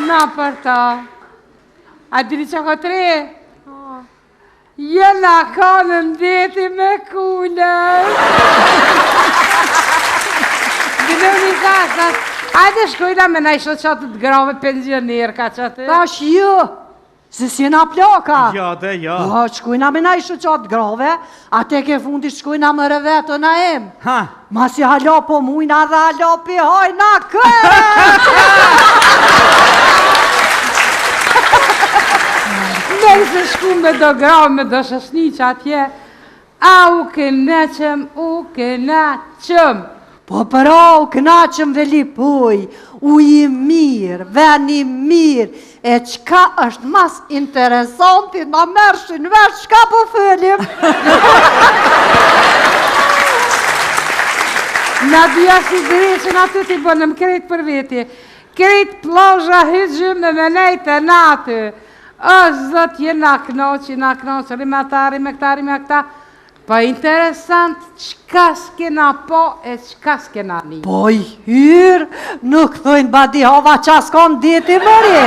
Na për ta. A diri që ka tre? Jena ka në ndeti me kullën. Gënëmi kasat. Ajde shkojna me na isho qatë të grave pensioner ka qatë. Tash jo, se si jena ploka. Ja dhe ja. Shkojna me na isho qatë grave, ate ke fundi shkojna më rëvetë na em. Ha? Ma si halo po mujna dhe halo pi hojna kërë. Nëjë se shku me do grave me do shashni që atje, a u kënaqëm, Po përa u knaqëm dhe lipuj, u i mirë, veni mirë, e qka është mas interesanti, na mërshin vesh, qka po fëllim? Na dhja si dreqen aty t'i bënëm krejt për veti, krejt plazha hygjëm me menejt e naty, është zot jena knoqi, rime këta, pa interesant, qka s'kena po e qka s'kena një. Po i hyrë, nuk thujnë badi hova qa s'kon diti mëri.